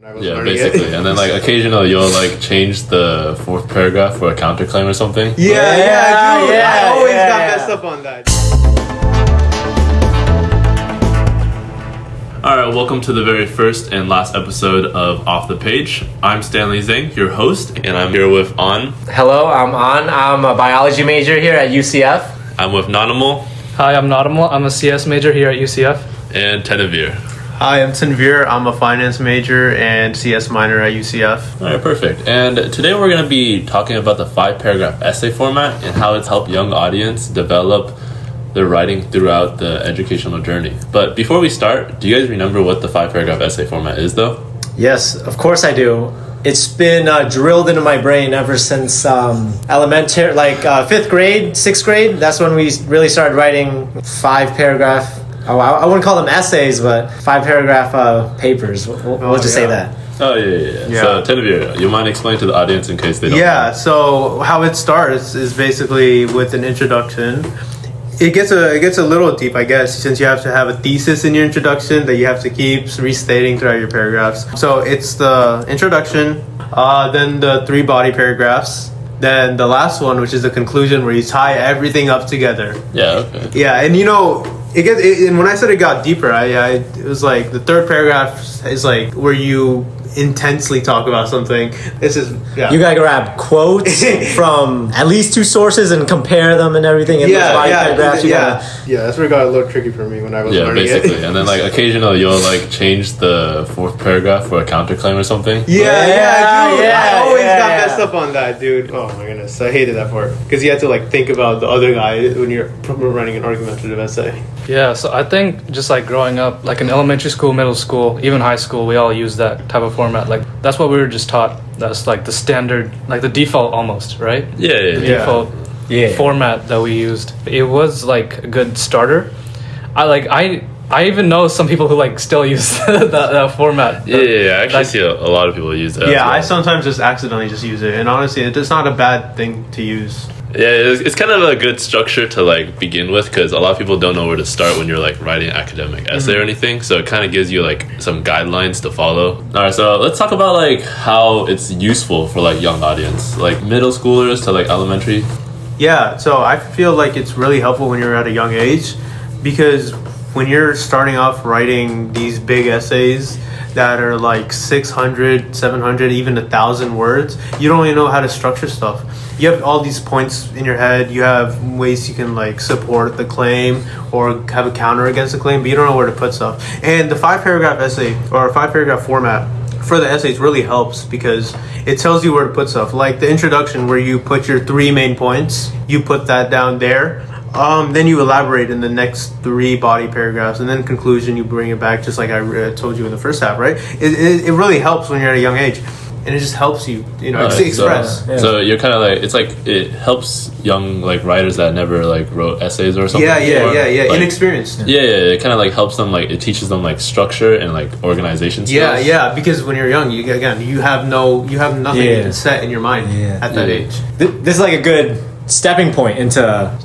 Yeah, basically. And then like occasionally you'll like change the fourth paragraph for a counterclaim or something. I always got messed up on that. Alright, welcome to the very first and last episode of Off the Page. I'm Stanley Zhang, your host, and I'm here with Anh. Hello, I'm Anh. I'm a biology major here at UCF. I'm with Nadimul. Hi, I'm Nadimul. I'm a CS major here at UCF. And Tanvir. Hi, I'm Tanvir. I'm a finance major and CS minor at UCF. Alright, perfect. And today we're going to be talking about the 5-paragraph essay format and how it's helped young audience develop their writing throughout the educational journey. But before we start, do you guys remember what the 5-paragraph essay format is, though? Yes, of course I do. It's been drilled into my brain ever since elementary, like 5th grade, 6th grade. That's when we really started writing 5-paragraph. I wouldn't call them essays, but 5-paragraph papers. We'll just say that. Oh, yeah. So, Tanvir, you mind explaining to the audience in case they don't know? Yeah, so how it starts is basically with an introduction. It gets a little deep, I guess, since you have to have a thesis in your introduction that you have to keep restating throughout your paragraphs. So it's the introduction, then the 3 body paragraphs, then the last one, which is the conclusion, where you tie everything up together. Yeah, okay. Yeah, and and when I said it got deeper, it was like the 3rd paragraph is like where you intensely talk about something. You gotta grab quotes from at least 2 sources and compare them and everything. In those body paragraphs, that's where it got a little tricky for me when I was learning basically. it. And then like occasionally you'll like change the 4th paragraph for a counterclaim or something. I always got messed up on that, dude. Oh my goodness, I hated that part because you had to like think about the other guy when you're running an argumentative essay. Yeah, so I think just like growing up, like in elementary school, middle school, even high school, we all use that type of format. Like that's what we were just taught. That's like the standard, like the default almost, right? Yeah. Default format that we used. It was like a good starter. I even know some people who like still use that format. I actually see a lot of people use that. Yeah, I sometimes just accidentally just use it, and honestly, it's not a bad thing to use. Yeah, it's kind of a good structure to like begin with because a lot of people don't know where to start when you're like writing an academic essay or anything. So it kind of gives you like some guidelines to follow. All right, so let's talk about like how it's useful for like young audience, like middle schoolers to like elementary. Yeah, so I feel like it's really helpful when you're at a young age because when you're starting off writing these big essays that are like 600, 700, even 1,000 words, you don't really know how to structure stuff. You have all these points in your head. You have ways you can like support the claim or have a counter against the claim, but you don't know where to put stuff. And the 5-paragraph essay or 5-paragraph format for the essays really helps because it tells you where to put stuff. Like the introduction where you put your 3 main points, you put that down there. Then you elaborate in the next 3 body paragraphs, and then conclusion you bring it back just like I told you in the first half, right? It really helps when you're at a young age, and it just helps you, express. So you're kind of like it helps young like writers that never like wrote essays or something. Yeah, like, inexperienced. It kind of like helps them like it teaches them like structure and like organization skills. Yeah, because when you're young, you have nothing set in your mind at that age. This is like a good stepping point into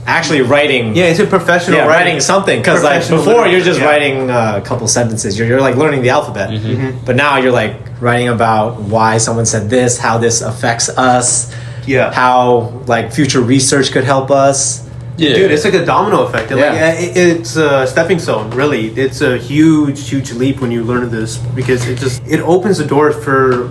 actually writing. Yeah, it's a professional writing something because like before you're just writing a couple sentences. You're like learning the alphabet, but now you're like writing about why someone said this, how this affects us, how like future research could help us. Yeah, dude, it's like a domino effect. It's a stepping stone. Really, it's a huge leap when you learn this because it opens the door for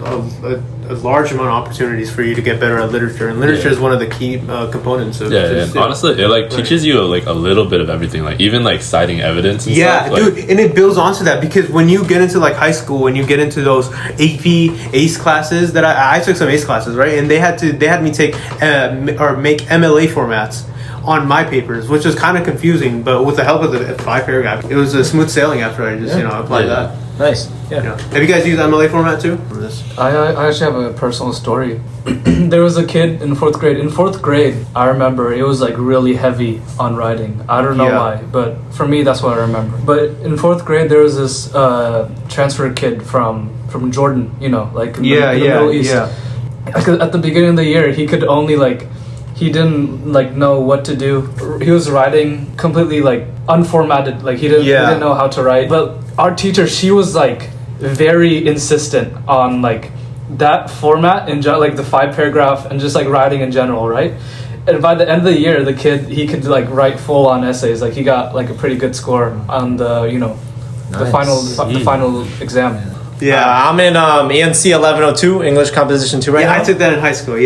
a large amount of opportunities for you to get better at literature, and literature is one of the key components of and honestly, it like teaches you like a little bit of everything, like even like citing evidence. And stuff, dude, and it builds onto that because when you get into like high school, when you get into those AP AICE classes that I took some AICE classes, right, and they had me take or make MLA formats on my papers, which was kind of confusing, but with the help of the 5-paragraph, it was a smooth sailing after I just applied that. Nice. Have you guys used MLA format too? I actually have a personal story. There was a kid in 4th grade. In 4th grade, I remember it was like really heavy on writing. I don't know why, but for me, that's what I remember. But in 4th grade, there was this transfer kid from Jordan, like in the Middle East. At the beginning of the year, he could only like he didn't like know what to do. He was writing completely like unformatted. Like he didn't know how to write. But our teacher, she was like very insistent on like that format in like the 5 paragraph and just like writing in general, right? And by the end of the year, the kid, he could like write full on essays. Like he got like a pretty good score on the, you know, the final exam. Yeah, I'm in ENC 1102, English Composition 2 right now. I took that in high school.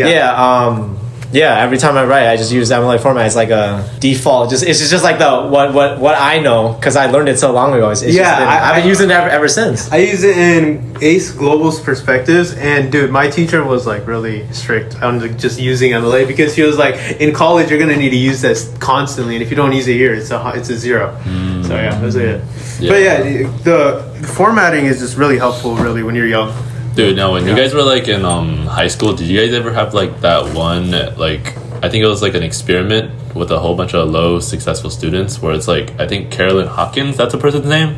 Yeah, every time I write, I just use MLA format. It's like a default. It's just like the what I know because I learned it so long ago. I've been using it ever since. I use it in AICE Global's perspectives, and dude, my teacher was like really strict on like, just using MLA because he was like, in college you're gonna need to use this constantly, and if you don't use it here, it's a 0. So yeah, that's it. Yeah. But yeah, the formatting is just really helpful, really, when you're young. Dude, now when you guys were like in high school, did you guys ever have like that one, like I think it was like an experiment with a whole bunch of low successful students where it's like, I think Carolyn Hopkins, that's a person's name?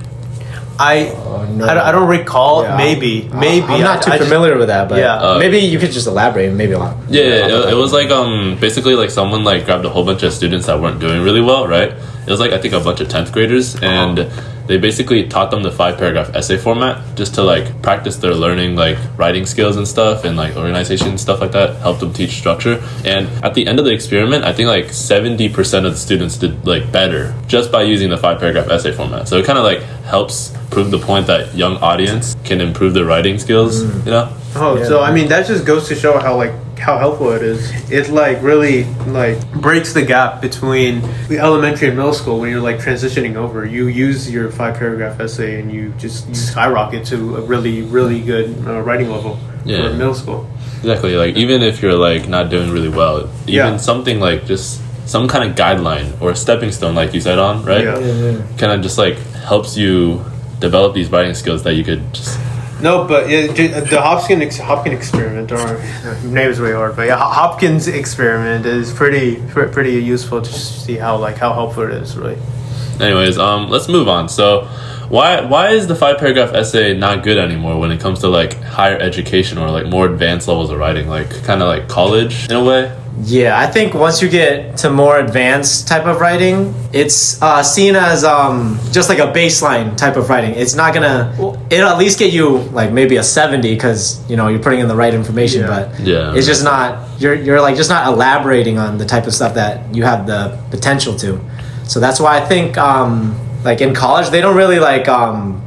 I don't recall. Yeah. Maybe. I'm not too familiar with that, but yeah. Maybe you could just elaborate. Maybe a lot. Yeah, it was like basically like someone like grabbed a whole bunch of students that weren't doing really well, right? It was like I think a bunch of 10th graders, and they basically taught them the 5 paragraph essay format just to like practice their learning, like writing skills and stuff, and like organization and stuff like that. Help them teach structure. And at the end of the experiment, I think like 70% of the students did like better just by using the 5 paragraph essay format. So it kind of like helps prove the point that young audience can improve their writing skills. You know? So I mean that just goes to show how helpful it is. It like really like breaks the gap between the elementary and middle school when you're like transitioning over. You use your 5 paragraph essay and you just skyrocket to a really, really good writing level for middle school. Exactly. Like even if you're like not doing really well, even something like just some kind of guideline or a stepping stone, like you said on, right? Kind of just like helps you develop these writing skills that you could just... No, but the Hopkin experiment, or name is way hard, but yeah, Hopkins experiment is pretty useful to see how helpful it is, really. Anyways, let's move on. So, why is the 5 paragraph essay not good anymore when it comes to like higher education or like more advanced levels of writing, like kind of like college in a way? Yeah, I think once you get to more advanced type of writing, it's seen as just like a baseline type of writing. It's not gonna. It'll at least get you like maybe a 70 because you know you're putting in the right information. But it's just not. You're like just not elaborating on the type of stuff that you have the potential to. So that's why I think like in college they don't really like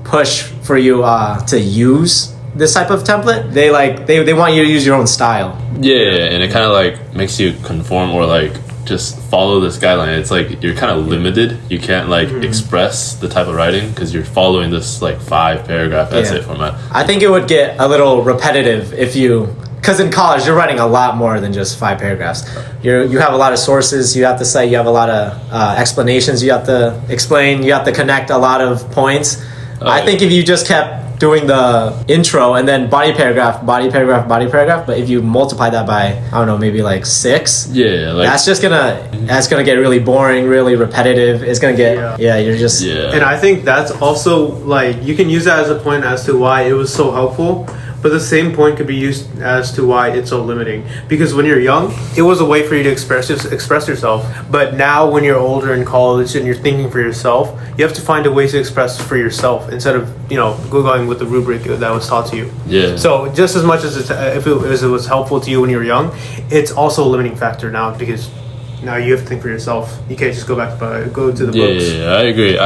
push for you to use this type of template. They want you to use your own style. Yeah, and it kind of like makes you conform or like just follow this guideline. It's like you're kind of limited. You can't like express the type of writing because you're following this like 5 paragraph essay format. I think it would get a little repetitive if you, because in college you're writing a lot more than just 5 paragraphs. You have a lot of sources you have to cite. You have a lot of explanations you have to explain. You have to connect a lot of points. I think if you just kept doing the intro and then body paragraph, but if you multiply that by I don't know, maybe like 6, that's gonna get really boring, really repetitive. It's gonna get you're just And I think that's also like you can use that as a point as to why it was so helpful. But the same point could be used as to why it's so limiting. Because when you're young, it was a way for you to express yourself. But now when you're older in college and you're thinking for yourself, you have to find a way to express for yourself instead of, going with the rubric that was taught to you. Yeah. So just as much as if it was helpful to you when you were young, it's also a limiting factor now because now you have to think for yourself. You can't just go to the books. Yeah, I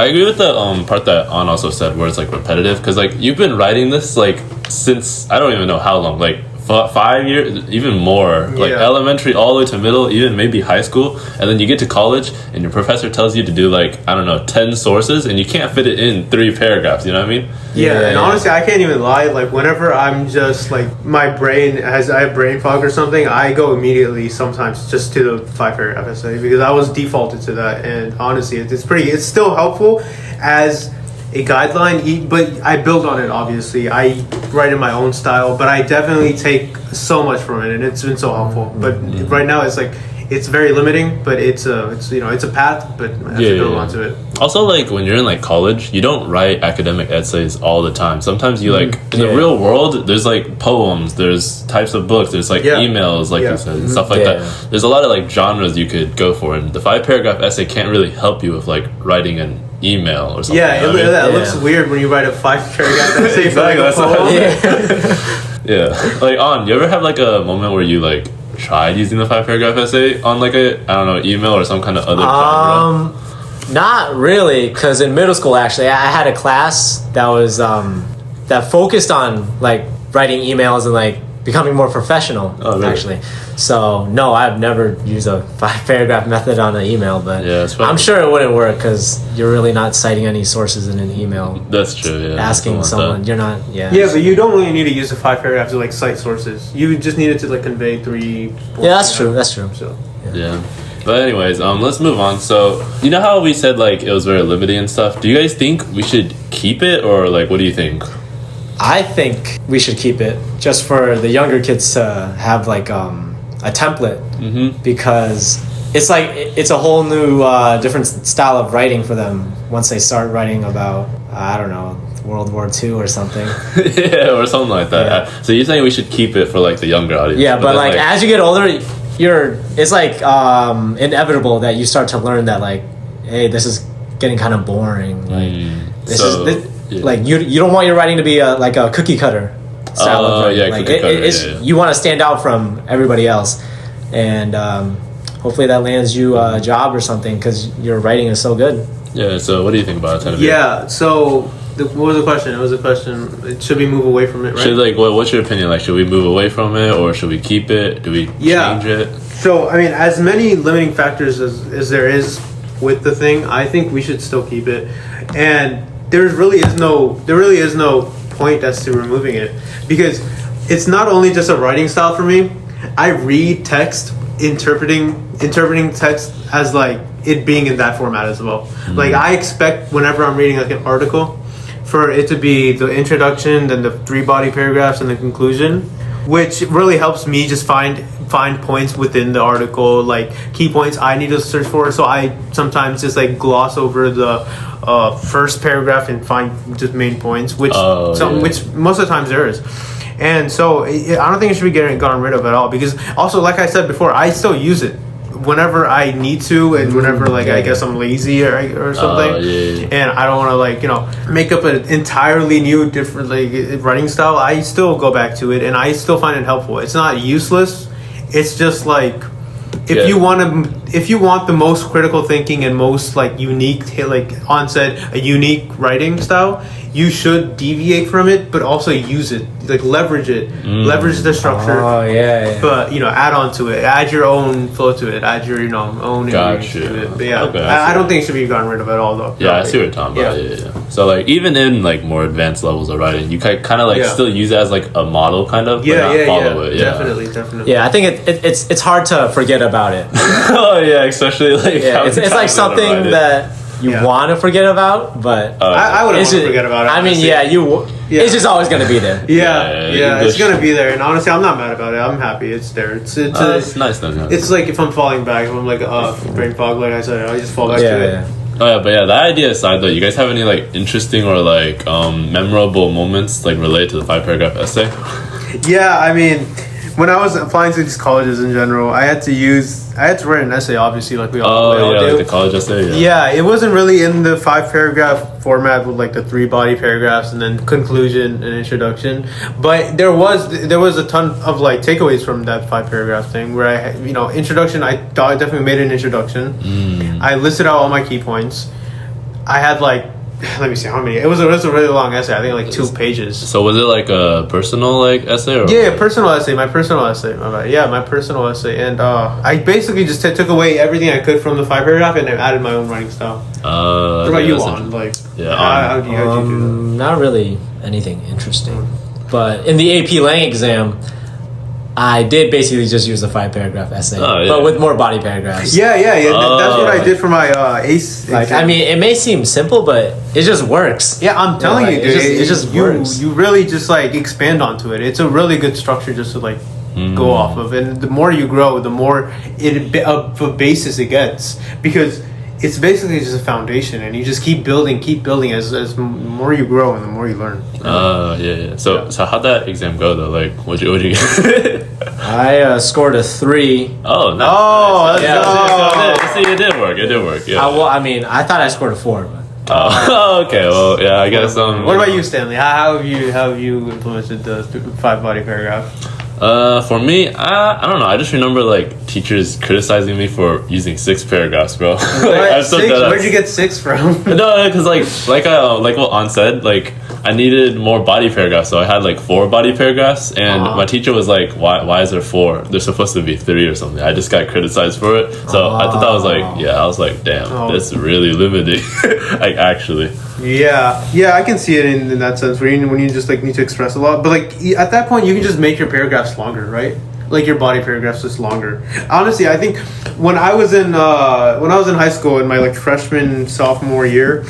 agree with the part that An also said where it's like repetitive because like you've been writing this like since I don't even know how long, like 5 years, even more, like elementary all the way to middle, even maybe high school, and then you get to college and your professor tells you to do like I don't know 10 sources and you can't fit it in 3 paragraphs. You know what I mean? And honestly, I can't even lie. Like whenever I'm just like I have brain fog or something, I go immediately sometimes just to the 5 paragraph essay because I was defaulted to that. And honestly, it's still helpful as a guideline, but I build on it. Obviously, I write in my own style, but I definitely take so much from it, and it's been so helpful. But right now, it's like it's very limiting, but it's a path, but I have to build onto it. Also, like when you're in like college, you don't write academic essays all the time. Sometimes you like in the real world, there's like poems, there's types of books, there's like emails, like you said, and stuff like that. There's a lot of like genres you could go for, and the 5 paragraph essay can't really help you with like writing and email or something. Yeah, it looks weird when you write a 5-paragraph essay for like a poem. Yeah. Like, you ever have like a moment where you like tried using the 5-paragraph essay on like a, I don't know, email or some kind of other genre? Not really, because in middle school, actually, I had a class that was that focused on like writing emails and like becoming more professional. Oh, really? Actually. So no, I've never used a 5-paragraph method on an email, but I'm sure it wouldn't work because you're really not citing any sources in an email. That's true. Yeah. Asking someone, you're not. Yeah, but you don't really need to use a 5-paragraph to like cite sources. You just need it to like convey 3. Yeah, that's true. That's true. So yeah. But anyways, let's move on. So you know how we said like it was very limiting and stuff. Do you guys think we should keep it, or like what do you think? I think we should keep it just for the younger kids to have like a template, because it's like it's a whole new different style of writing for them once they start writing about I don't know, World War II or something. Yeah, or something like that. Yeah. So you're saying we should keep it for like the younger audience? Yeah, but like as you get older, it's like inevitable that you start to learn that like, hey, this is getting kind of boring. Like like you don't want your writing to be like a cookie cutter style of writing. Yeah, like cookie cutter, you want to stand out from everybody else, and hopefully that lands you a job or something because your writing is so good. Yeah. So what do you think about it? Yeah. So what was the question? It was a question. Should we move away from it? Right. Should what's your opinion? Like, should we move away from it, or should we keep it? Do we change it? So I mean, as many limiting factors as there is with the thing, I think we should still keep it, and there really is no point as to removing it, because it's not only just a writing style for me. I read text interpreting text as like it being in that format as well. Like I expect whenever I'm reading like an article for it to be the introduction, then the 3 body paragraphs, and the conclusion, which really helps me just find points within the article, like key points I need to search for. So I sometimes just like gloss over the first paragraph and find just main points, which most of the times there is. And so I don't think it should be gotten rid of at all, because also, like I said before, I still use it whenever I need to, and whenever like I guess I'm lazy or something, and I don't want to like make up an entirely new different like writing style. I still go back to it, and I still find it helpful. It's not useless. It's just like if you want the most critical thinking and most like unique, like onset, a unique writing style, you should deviate from it, but also use it, like leverage it, leverage the structure. But add on to it, add your own flow to it, add your own ingredients to it. But I don't think it should be gotten rid of at all, though. Yeah, I see what you're talking about. Yeah. So like even in like more advanced levels of writing, you kind of like still use it as like a model, kind of. Follow it. Definitely. Yeah, I think it's hard to forget about it. Oh yeah, especially like it's like something that you want to forget about, but I wouldn't want to forget about it. I mean, it's just always going to be there. It's going to be there, and honestly, I'm not mad about it. I'm happy it's there. It's nice then. It's like if I'm falling back, if I'm like brain fog, like I said, I just fall back to it. Oh yeah, but that idea aside though, you guys have any like interesting or like memorable moments like related to the 5-paragraph essay? Yeah, I mean, when I was applying to these colleges in general, I had to write an essay, obviously, like we all do. Like the college essay. Yeah, it wasn't really in the 5-paragraph format with like the 3 body paragraphs and then conclusion and introduction. But there was a ton of like takeaways from that 5-paragraph thing where I introduction. I thought I definitely made an introduction. I listed out all my key points. I had like, let me see how many. It was a really long essay. I think like 2 pages. So was it like a personal like essay? Or personal essay. My personal essay. My personal essay. And I basically just took away everything I could from the 5-paragraph and I added my own writing style. What about you, on? Like, how do you do that? Not really anything interesting. But in the AP Lang exam, I did basically just use a 5-paragraph essay, but with more body paragraphs. Yeah. That's what I did for my AICE. Like, exam. I mean, it may seem simple, but it just works. Yeah, I'm telling you, dude. It just works. You really just like expand onto it. It's a really good structure just to like go off of, and the more you grow, the more of a basis it gets, because it's basically just a foundation, and you just keep building as more you grow and the more you learn. So how'd that exam go though? Like, what'd you get? I scored a 3. Oh, nice. Oh, See, it did work. Yeah. I thought I scored a 4. But Okay, well, yeah, I guess. What about you, Stanley? How have you implemented the 5 body paragraph? For me, I don't know. I just remember like teachers criticizing me for using 6 paragraphs, bro. I'm so Six? dead Where'd you get 6 from? No, because like what An said, like I needed more body paragraphs, so I had like 4 body paragraphs, and my teacher was like, "Why is there 4? There's supposed to be 3 or something." I just got criticized for it, so I thought that was like, I was like, damn, this is really limiting. Like actually. Yeah, I can see it in that sense when you just like need to express a lot. But like at that point, you can just make your paragraphs longer, right? Like your body paragraphs just longer. Honestly, I think when I was in high school in my like freshman sophomore year,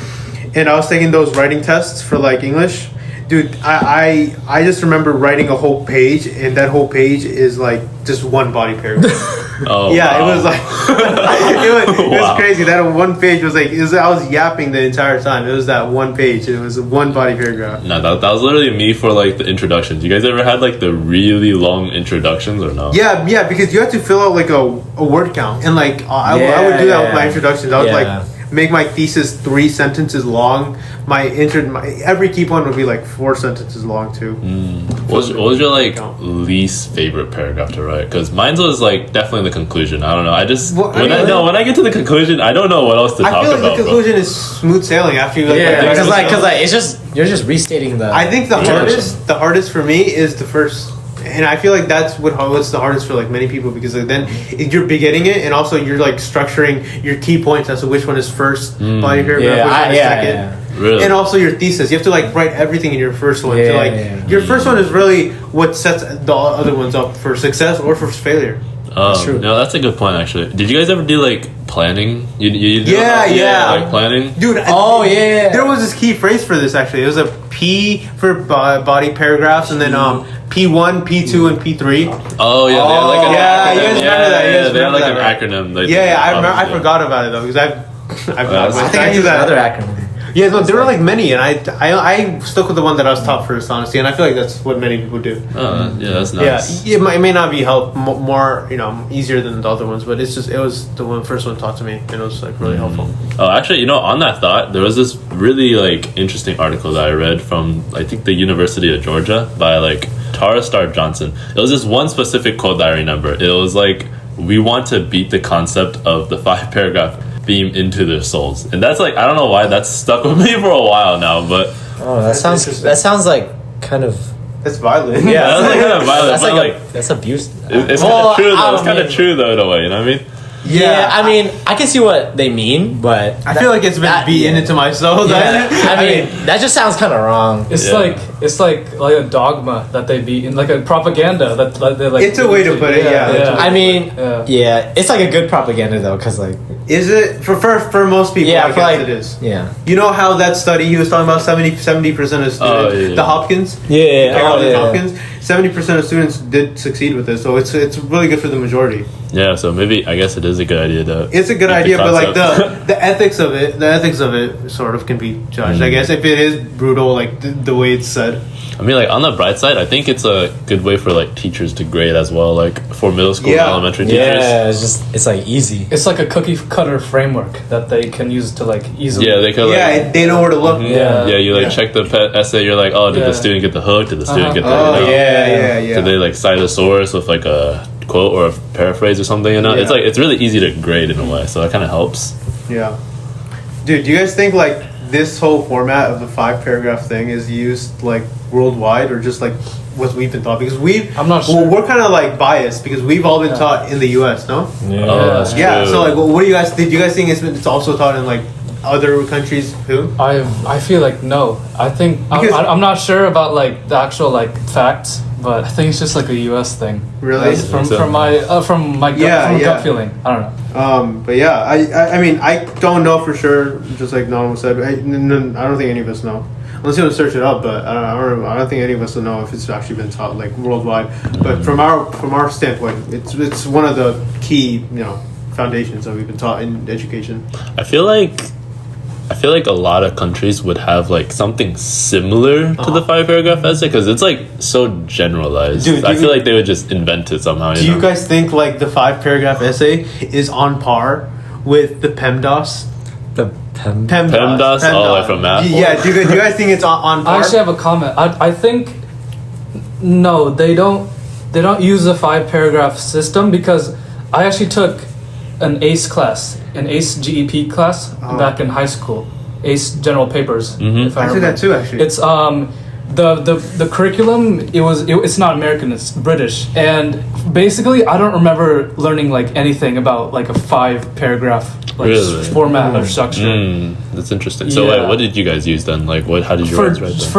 and I was taking those writing tests for like English, dude, I just remember writing a whole page, and that whole page is like just 1 body paragraph. Oh yeah, wow. it was like it was crazy. That 1 page was like I was yapping the entire time. It was that 1 page. It was 1 body paragraph. No, that was literally me for like the introductions. You guys ever had like the really long introductions or no? Yeah, because you had to fill out like a word count, and like I would do that with my introductions. I would like make my thesis 3 sentences long. My every key point would be like 4 sentences long too. What was your like least favorite paragraph to write? Because mine was like definitely the conclusion. I don't know. I just when I get to the conclusion, I don't know what else to talk about. I feel like the conclusion is smooth sailing after you because it's just you're just restating the. I think the hardest for me is the first. And I feel like that's what's the hardest for like many people, because like, then you're beginning it, and also you're like structuring your key points as to which one is first body paragraph, which one is second. Yeah. Really? And also your thesis. You have to like write everything in your first one. Your first one is really what sets the other ones up for success or for failure. That's true. No, that's a good point actually. Did you guys ever do like planning? You do like planning? Dude, there was this key phrase for this actually. It was a P for body paragraphs, and then P1, P2, and P3. Oh yeah, you guys remember that? They have like an acronym. I forgot about it though, because I think I used another acronym. Yeah, no, there were like many, and I stuck with the one that I was taught first, honestly, and I feel like that's what many people do. Yeah, that's nice. Yeah, it may not be more easier than the other ones, but it was the first one taught to me, and it was like really helpful. Oh, actually, on that thought, there was this really like interesting article that I read from I think the University of Georgia by like Tara Starr Johnson. It was this one specific quote that I remember. It was like, "We want to beat the concept of the 5-paragraph beam into their souls," and that's like, I don't know why that's stuck with me for a while now, but that sounds like kind of that's violent. Yeah, that's like kind of violent. That's but like that's abuse. It's kind of true though. It's kind of true though in a way. You know what I mean? Yeah, I mean, I can see what they mean, but I feel like it's been beaten into my soul. Yeah. I mean, that just sounds kind of wrong. It's like a dogma that they beat, in like a propaganda that they like. It's a way to put it. Yeah. I mean, it's like a good propaganda though, because like, is it for most people? Yeah, I guess it is. Yeah. You know how that study he was talking about 70% of students, the Hopkins. Hopkins. 70% of students did succeed with it, so it's really good for the majority. Yeah, so maybe I guess it is a good idea to. It's a good idea, but like the ethics of it sort of can be judged. I guess if it is brutal, like the way it's said. I mean, like on the bright side, I think it's a good way for like teachers to grade as well, like for middle school and elementary teachers. Yeah, it's like easy. It's like a cookie cutter framework that they can use to like easily. Yeah, they can. They know where to look. You check the essay. You're like, oh, did the student get the hook? Did the student get the? Did they like cite a source with like a quote or a paraphrase or something? It's like it's really easy to grade in a way, so that kind of helps. Yeah, dude, do you guys think like this whole format of the 5-paragraph thing is used like worldwide, or just like what we've been taught? Because I'm not sure. Well, we're kind of like biased because we've all been taught in the U.S. No. That's true. So like, what do you guys? Did you guys think it's also taught in like other countries too? I feel like no. I think I'm not sure about like the actual like facts, but I think it's just like a U.S. thing. Really? From my gut feeling. I don't know. But yeah, I mean, I don't know for sure. Just like Nolan said, I don't think any of us know. Unless you want to search it up, but I don't think any of us will know if it's actually been taught like worldwide. But from our standpoint, it's one of the key foundations that we've been taught in education. I feel like a lot of countries would have like something similar to the 5-paragraph essay because it's like so generalized. Dude, I feel like they would just invent it somehow. Do you guys think like the 5-paragraph essay is on par with the PEMDAS? The PEMDAS, all the way from math. Yeah, do you guys think it's on I par? actually have a comment. I think no, they don't use the 5 paragraph system because I actually took an AICE class, an AICE GEP class back in high school. AICE General Papers. If I took that too, actually. It's the curriculum. It's not American. It's British, and basically I don't remember learning like anything about like a 5 paragraph like format or structure. That's interesting. So wait, what did you guys use then? Like, how did you guys write that?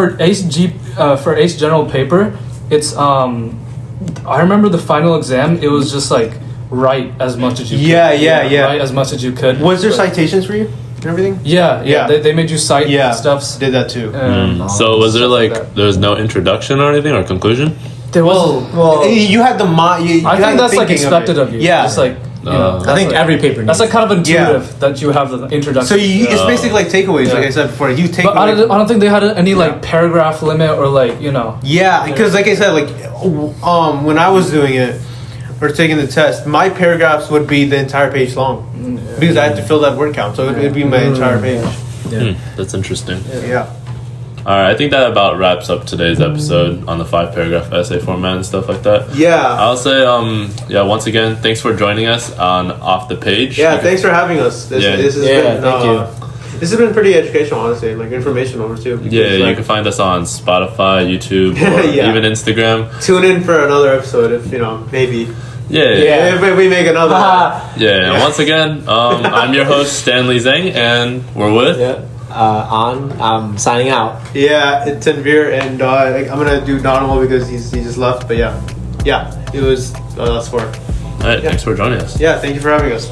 For AICE General Paper, it's I remember the final exam. It was just like write as much as you could. Write as much as you could. Was there citations for you and everything? Yeah. They made you cite stuffs. Did that too. So was there like there was no introduction or anything or conclusion? There was. Well, you had the I think that's like expected of you. Yeah. Just like I think every paper. That's like kind of intuitive that you have the introduction. So it's basically like takeaways, like I said before. You take. But I don't think they had any like paragraph limit or like Yeah, because like I said, like when I was doing it or taking the test, my paragraphs would be the entire page long because I had to fill that word count, so it'd be my entire page. That's interesting. Yeah. All right, I think that about wraps up today's episode on the 5 paragraph essay format and stuff like that. Yeah. I'll say, once again, thanks for joining us on Off the Page. Yeah, thanks for having us. This has been, thank you. This has been pretty educational, honestly, like informational too. Yeah, you can find us on Spotify, YouTube, or even Instagram. Tune in for another episode if maybe. Yeah. If we make another. And once again, I'm your host Stanley Zhang, and we're with. I'm signing out. Yeah, it's Tanvir, and I'm gonna do Nadimul because he just left. But yeah, it was us 4. All right, thanks for joining us. Yeah, thank you for having us.